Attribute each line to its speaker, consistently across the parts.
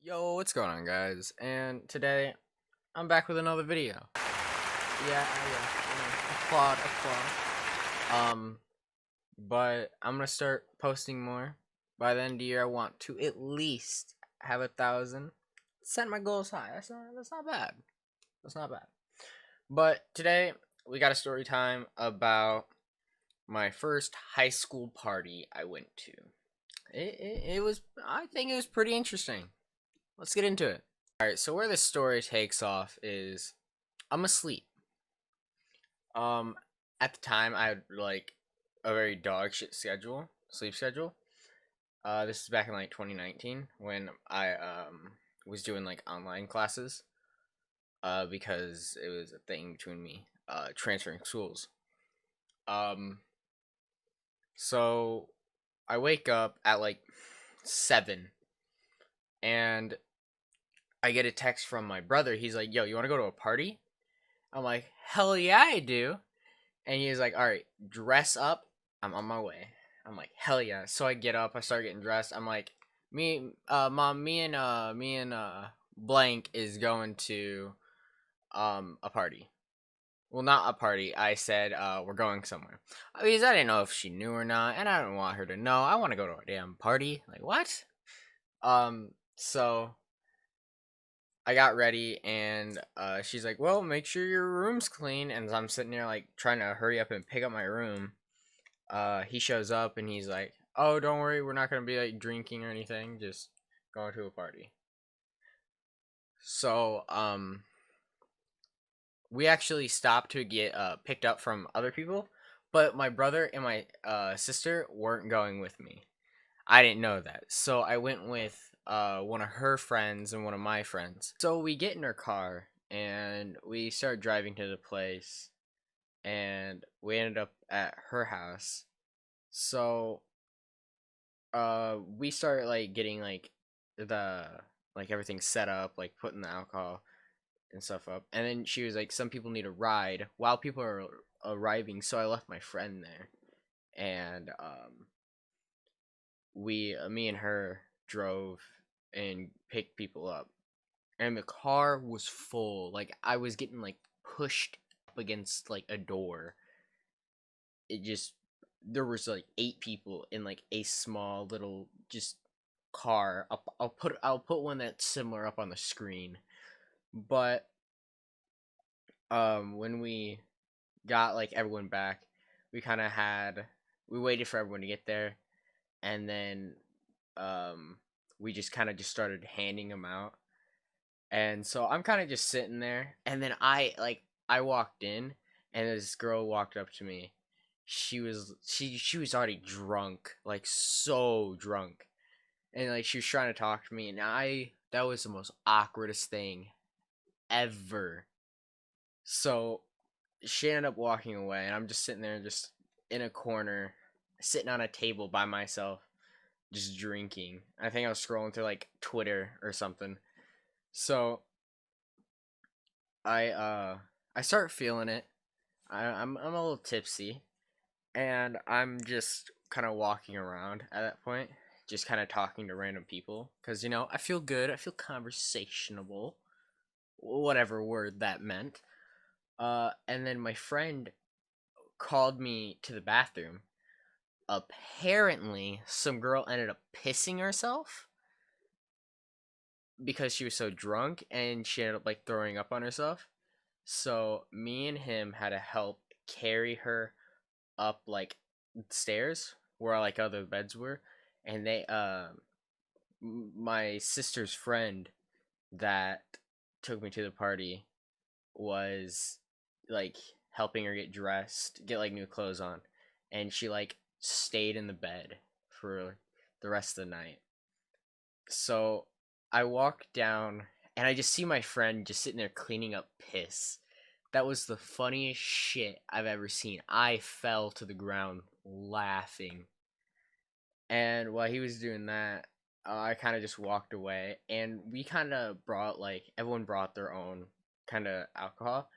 Speaker 1: Yo, what's going on, guys? And today I'm back with another video. Applaud, applaud. But I'm gonna start posting more. By the end of the year, I want to at least have 1,000. Set my goals high. That's not bad. That's not bad. But today we got a story time about my first high school party I went to. It was, I think it was pretty interesting. Let's get into it. Alright, so where this story takes off is I'm asleep. Um, at the time I had like a very dog shit sleep schedule. This is back in like 2019 when I was doing like online classes. Because it was a thing between me transferring schools. Um, so I wake up at like 7 and I get a text from my brother. He's like, "Yo, you want to go to a party?" I'm like, "Hell yeah, I do." And he's like, "All right, dress up. I'm on my way." I'm like, "Hell yeah!" So I get up, I start getting dressed. I'm like, Mom, me and blank is going to a party." Well, not a party. I said we're going somewhere because I didn't know if she knew or not, and I don't want her to know. I want to go to a damn party. Like what? So I got ready and she's like, "Well, make sure your room's clean." And I'm sitting there like trying to hurry up and pick up my room. He shows up and he's like, "Oh, don't worry, we're not gonna be like drinking or anything. Just going to a party." So we actually stopped to get picked up from other people, but my brother and my sister weren't going with me. I didn't know that. So I went with one of her friends and one of my friends. So we get in her car and we start driving to the place and we ended up at her house. So we start like getting like the like everything set up, like putting the alcohol and stuff up. And then she was like, "Some people need a ride while people are arriving." So I left my friend there and me and her drove and picked people up, and the car was full. Like I was getting like pushed up against like a door. It just There was like 8 people in like a small little just car. I'll put one that's similar up on the screen. But when we got like everyone back, we kind of had we waited for everyone to get there, and then um we just kind of just started handing them out. And so I'm kind of just sitting there, and then I walked in, and this girl walked up to me. She was already drunk, like so drunk, and like she was trying to talk to me, and I that was the most awkwardest thing ever. So she ended up walking away, and I'm just sitting there, just in a corner, sitting on a table by myself, just drinking. I think I was scrolling through like Twitter or something. So I start feeling it. I'm a little tipsy, and I'm just kind of walking around at that point, just kind of talking to random people because I feel good. I feel conversationable, whatever word that meant. And then my friend called me to the bathroom. Apparently, some girl ended up pissing herself because she was so drunk, and she ended up like throwing up on herself. So me and him had to help carry her up like stairs where like other beds were, and my sister's friend that took me to the party was like helping her get dressed, get like new clothes on, and she like stayed in the bed for the rest of the night. So I walk down and I just see my friend just sitting there cleaning up piss. That was the funniest shit I've ever seen. I fell to the ground laughing. And while he was doing that, I kind of just walked away, and we kind of brought like everyone brought their own kind of alcohol,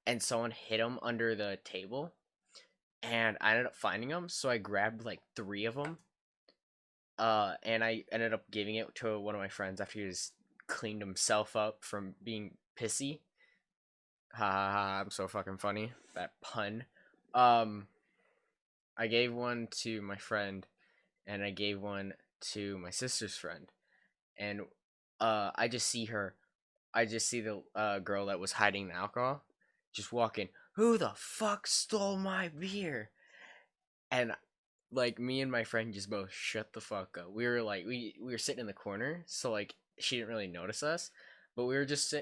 Speaker 1: and someone hid them under the table, and I ended up finding them, so I grabbed like 3 of them, and I ended up giving it to one of my friends after he was cleaned himself up from being pissy. Ha ha ha! I'm so fucking funny. That pun. I gave one to my friend, and I gave one to my sister's friend, and I just see her. I just see the girl that was hiding the alcohol, just walking. Who the fuck stole my beer? And like me and my friend just both shut the fuck up. We were like we were sitting in the corner, so like she didn't really notice us, but we were just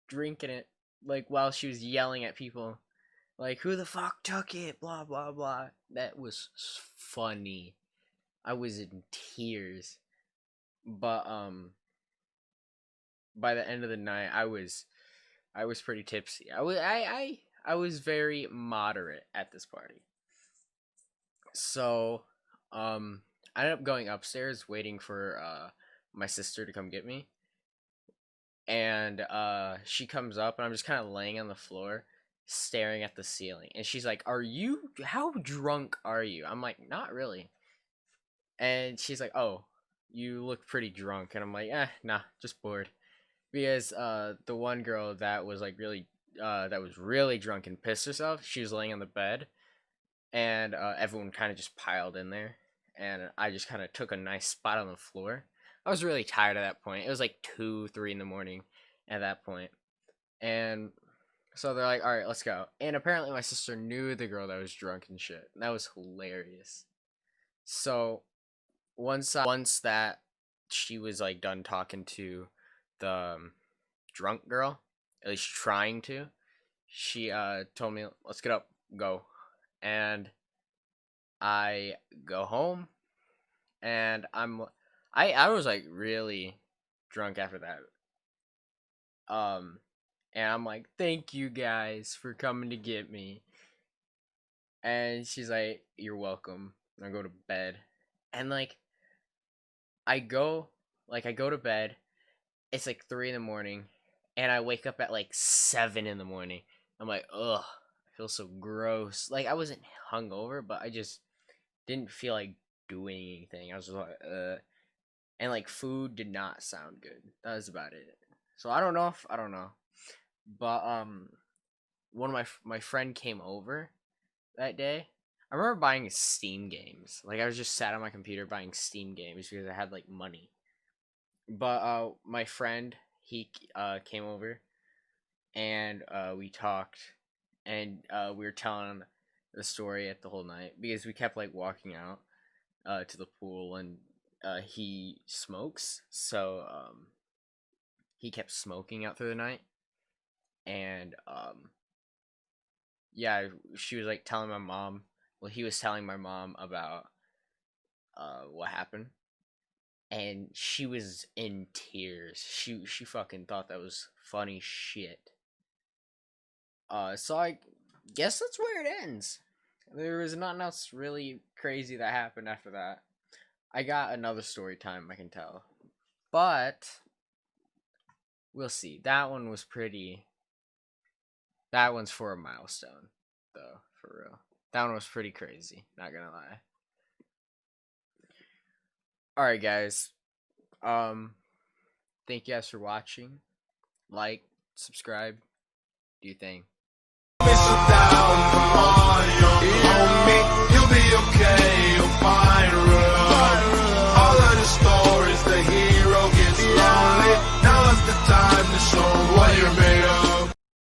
Speaker 1: drinking it like while she was yelling at people like who the fuck took it, blah blah blah. That was funny. I was in tears. But by the end of the night I was pretty tipsy. I was very moderate at this party. So, I ended up going upstairs waiting for my sister to come get me. And she comes up and I'm just kind of laying on the floor staring at the ceiling. And she's like, how drunk are you?" I'm like, "Not really." And she's like, "Oh, you look pretty drunk." And I'm like, "Nah, just bored." Because the one girl that was like really drunk and pissed herself, she was laying on the bed, and everyone kind of just piled in there, and I just kind of took a nice spot on the floor. I was really tired at that point. It was like 2-3 in the morning at that point. And so they're like, "All right, let's go." And apparently my sister knew the girl that was drunk and shit. That was hilarious. So once that she was like done talking to the drunk girl, at least trying to, she told me, "Let's get up, go." And I go home, and I was like really drunk after that. And I'm like, "Thank you guys for coming to get me." And she's like, "You're welcome." And I go to bed, and like I go to bed. It's like 3 in the morning, and I wake up at like 7 in the morning. I'm like, ugh, I feel so gross. Like I wasn't hungover, but I just didn't feel like doing anything. I was just like, and like food did not sound good. That was about it. So I don't know, but one of my friend came over that day. I remember buying Steam games. Like I was just sat on my computer buying Steam games because I had like money. But my friend, he came over, and we talked, and we were telling the story at the whole night because we kept like walking out to the pool, and he smokes, so he kept smoking out through the night. And yeah, she was like telling my mom. Well, he was telling my mom about what happened, and she was in tears. She fucking thought that was funny shit. So I guess that's where it ends. There was nothing else really crazy that happened after that. I got another story time I can tell, but we'll see. That one was pretty. That one's for a milestone, though, for real. That one was pretty crazy, not gonna lie. Alright, guys. Thank you guys for watching. Like, subscribe, do your thing. Down, come on, you'll be okay, you'll find